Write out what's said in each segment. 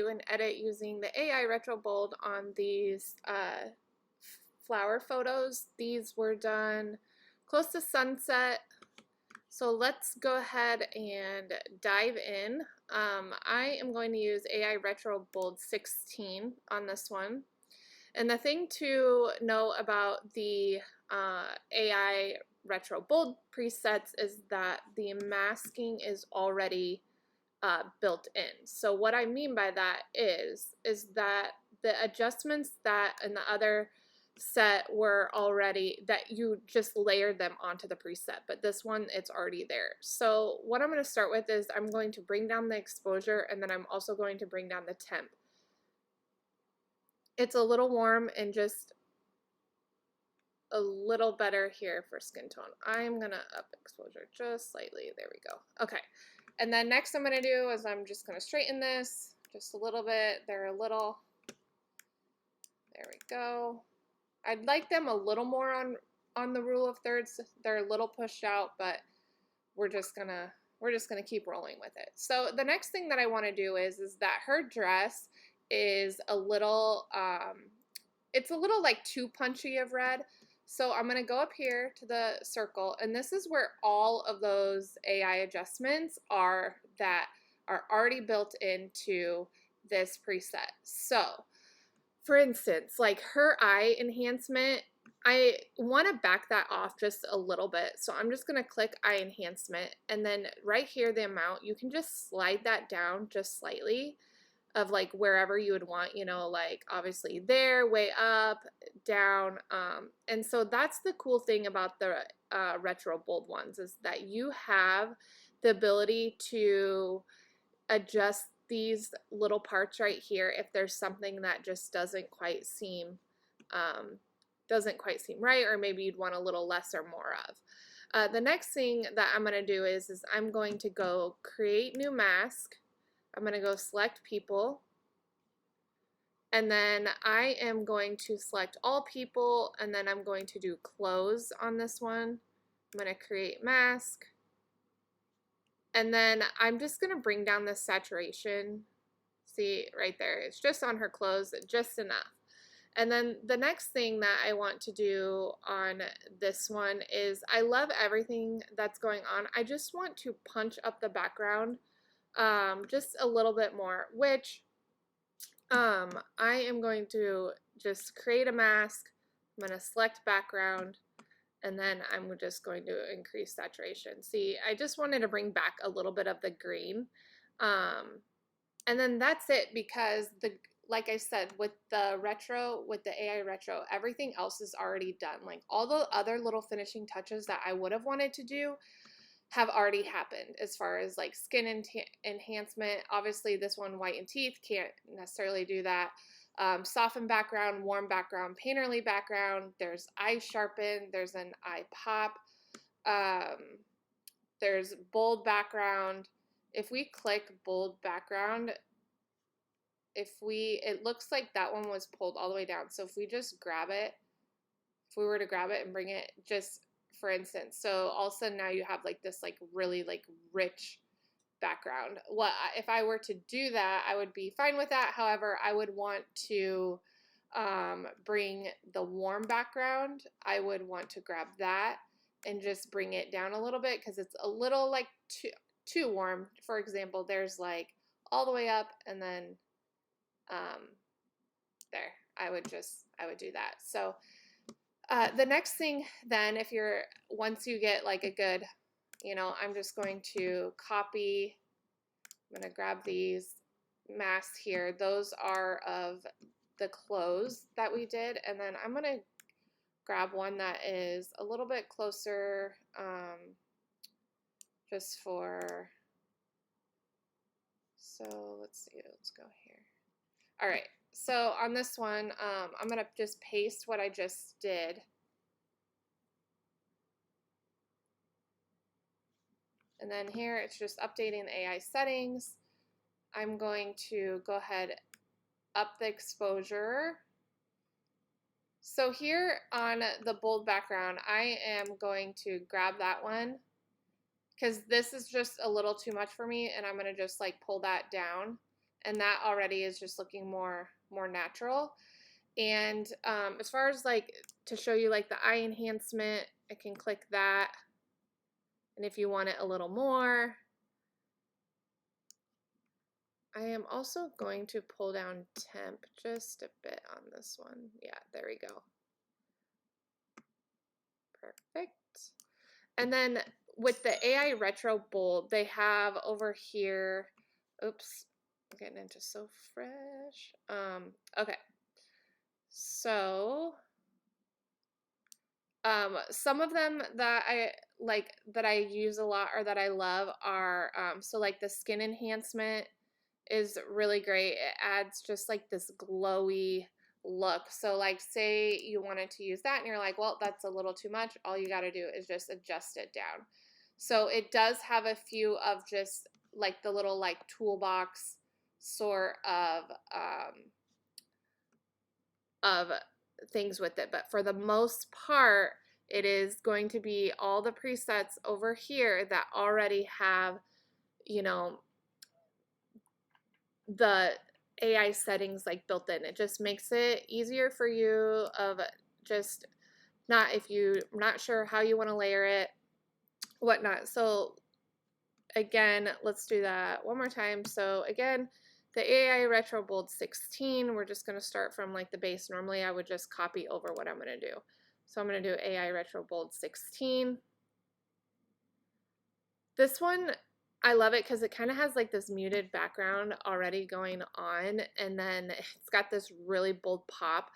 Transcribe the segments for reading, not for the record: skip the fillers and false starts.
an edit using the AI Retro Bold on these flower photos. These were done close to sunset. So let's go ahead and dive in. I am going to use AI Retro Bold 16 on this one. And the thing to know about the AI Retro Bold presets is that the masking is already built in. So what I mean by that is that the adjustments that in the other set were already, that you just layered them onto the preset, but this one, it's already there. So what I'm going to start with is I'm going to bring down the exposure, and then I'm also going to bring down the temp. It's a little warm and just a little better here for skin tone. I'm going to up exposure just slightly. There we go. Okay. And then next I'm going to do is I'm just going to straighten this just a little bit. They're a little, there we go. I'd like them a little more on the rule of thirds. They're a little pushed out, but we're just gonna keep rolling with it. So the next thing that I want to do is that her dress is a little it's a little like too punchy of red. So I'm going to go up here to the circle, and this is where all of those AI adjustments are that are already built into this preset. So for instance, like her eye enhancement, I want to back that off just a little bit. So I'm just going to click eye enhancement, and then right here, the amount, you can just slide that down just slightly of like wherever you would want, you know, like obviously there, way up, down. And so that's the cool thing about the Retro Bold ones, is that you have the ability to adjust these little parts right here if there's something that just doesn't quite seem right, or maybe you'd want a little less or more of. The next thing that I'm going to do is I'm going to go create new mask. I'm going to go select people, and then I am going to select all people, and then I'm going to do close on this one. I'm going to create mask, and then I'm just going to bring down the saturation. See right there, it's just on her clothes, just enough. And then the next thing that I want to do on this one is I love everything that's going on. I just want to punch up the background just a little bit more, which I am going to just create a mask. I'm going to select background, and then I'm just going to increase saturation. See, I just wanted to bring back a little bit of the green. And then that's it, because like I said, with the AI Retro, everything else is already done. Like all the other little finishing touches that I would have wanted to do have already happened, as far as like skin enhancement. Obviously this one, whiten teeth, can't necessarily do that. Soften background, warm background, painterly background, there's eye sharpen, there's an eye pop, there's bold background. If we click bold background, it looks like that one was pulled all the way down. So if we just grab it, if we were to grab it and bring it just, for instance, so all of a sudden now you have like this like really like rich background. If I were to do that, I would be fine with that. However, I would want to bring the warm background. I would want to grab that and just bring it down a little bit, because it's a little like too warm. For example, there's like all the way up, and then there, I would do that. So the next thing then, once you get like a good, you know, I'm just going to copy, I'm going to grab these masks here. Those are of the clothes that we did. And then I'm going to grab one that is a little bit closer, just for, so let's see, let's go here. All right. So on this one, I'm going to just paste what I just did. And then here it's just updating the AI settings. I'm going to go ahead, up the exposure. So here on the bold background, I am going to grab that one, because this is just a little too much for me, and I'm going to just like pull that down. and that already is just looking more natural. And as far as like to show you like the eye enhancement, I can click that, and if you want it a little more, I am also going to pull down temp just a bit on this one. Yeah, there we go. Perfect. And then with the AI Retro Bold, they have over here, oops, I'm getting into So Fresh. Okay. So, some of them that I like, that I use a lot or that I love are, so like the skin enhancement is really great. It adds just like this glowy look. So like say you wanted to use that and you're like, well, that's a little too much. All you got to do is just adjust it down. So it does have a few of just like the little like toolbox sort of things with it. But for the most part, it is going to be all the presets over here that already have, you know, the AI settings like built in. It just makes it easier for you of just not, if you're not sure how you want to layer it, whatnot. So again, let's do that one more time. So again, the AI Retro Bold 16, we're just going to start from like the base. Normally I would just copy over what I'm going to do. So I'm going to do AI Retro Bold 16. This one, I love it because it kind of has like this muted background already going on, and then it's got this really bold pop.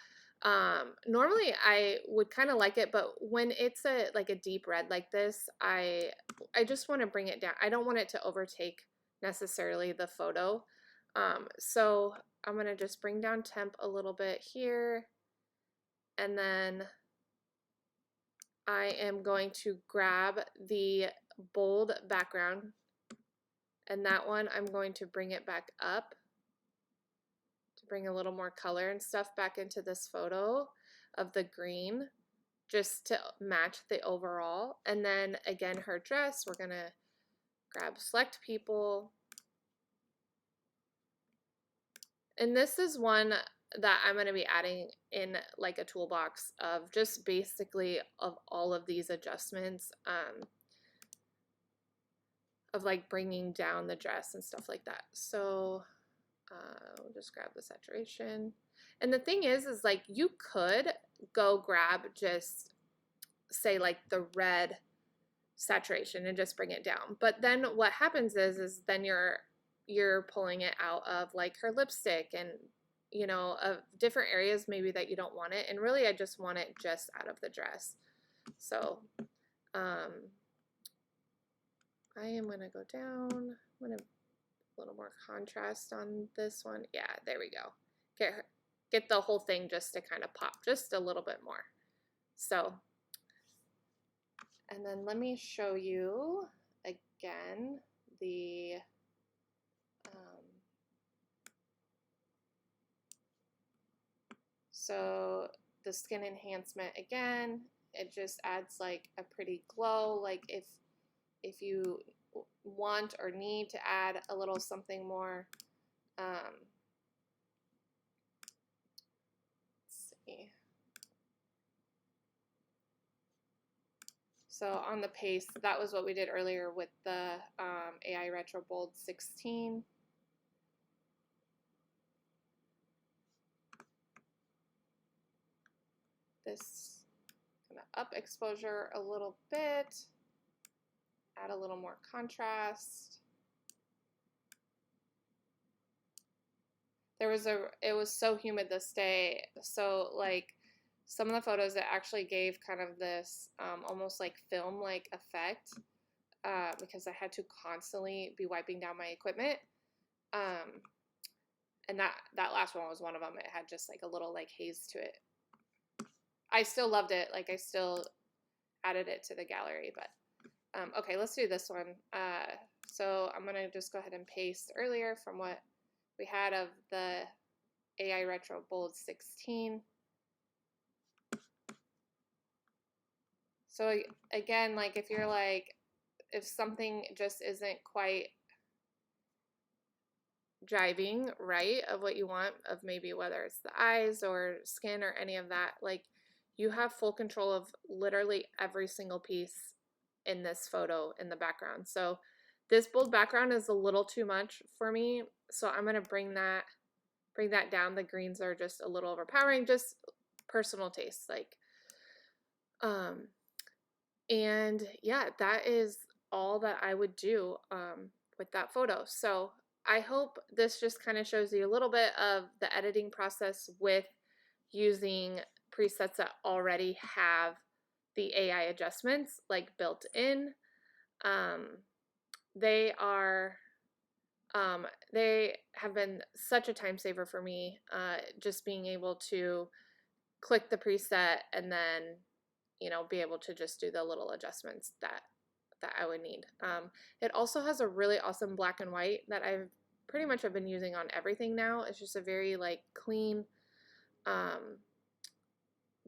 Normally I would kind of like it, but when it's a like a deep red like this, I just want to bring it down. I don't want it to overtake necessarily the photo. So I'm gonna just bring down temp a little bit here, and then I am going to grab the bold background, and that one I'm going to bring it back up to bring a little more color and stuff back into this photo of the green, just to match the overall. And then again, her dress, we're gonna grab select people. And this is one that I'm going to be adding in like a toolbox of just basically of all of these adjustments, of like bringing down the dress and stuff like that. So we'll just grab the saturation. And the thing is like you could go grab just say like the red saturation and just bring it down. But then what happens is then you're pulling it out of like her lipstick and, you know, of different areas maybe that you don't want it. And really I just want it just out of the dress. So I am going to go down. I'm going to a little more contrast on this one. Yeah, there we go. Get the whole thing just to kind of pop just a little bit more. So, and then let me show you again the so the skin enhancement again, it just adds like a pretty glow. Like if you want or need to add a little something more, let's see. So on the paste, that was what we did earlier with the AI Retro Bold 16. This kind of up exposure a little bit, add a little more contrast. It was so humid this day, so like some of the photos that actually gave kind of this almost like film like effect because I had to constantly be wiping down my equipment. And that last one was one of them. It had just like a little like haze to it. I still loved it. Like I still added it to the gallery, but okay, let's do this one. So I'm gonna just go ahead and paste earlier from what we had of the AI Retro Bold 16. So again, like if you're like, if something just isn't quite driving right of what you want, of maybe whether it's the eyes or skin or any of that. Like, you have full control of literally every single piece in this photo in the background. So this bold background is a little too much for me, so I'm going to bring that down. The greens are just a little overpowering, just personal taste, like. And yeah, that is all that I would do with that photo. So I hope this just kind of shows you a little bit of the editing process with using presets that already have the AI adjustments like built in. Um, they are they have been such a time saver for me, just being able to click the preset and then, you know, be able to just do the little adjustments that I would need. It also has a really awesome black and white that I've pretty much have been using on everything now. It's just a very like clean,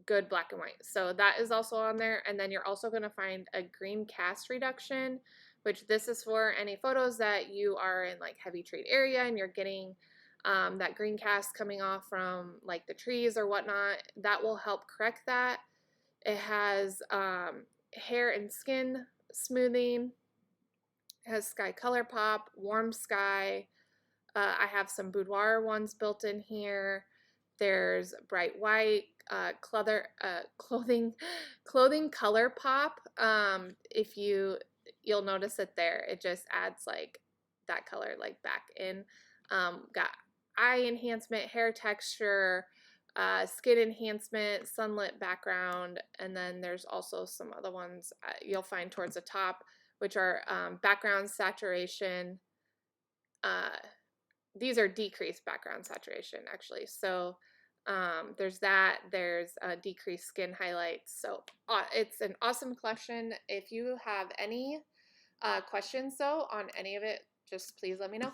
good black and white. So that is also on there. And then you're also going to find a green cast reduction, which this is for any photos that you are in like heavy tree area and you're getting that green cast coming off from like the trees or whatnot. That will help correct that. It has hair and skin smoothing. It has sky color pop, warm sky. I have some boudoir ones built in here. There's bright white, clothing color pop. If you'll notice it there, it just adds like that color like back in. Got eye enhancement, hair texture, skin enhancement, sunlit background, and then there's also some other ones you'll find towards the top, which are background saturation. These are decreased background saturation actually. So there's that. There's decreased skin highlights. So it's an awesome collection. If you have any questions though on any of it, just please let me know.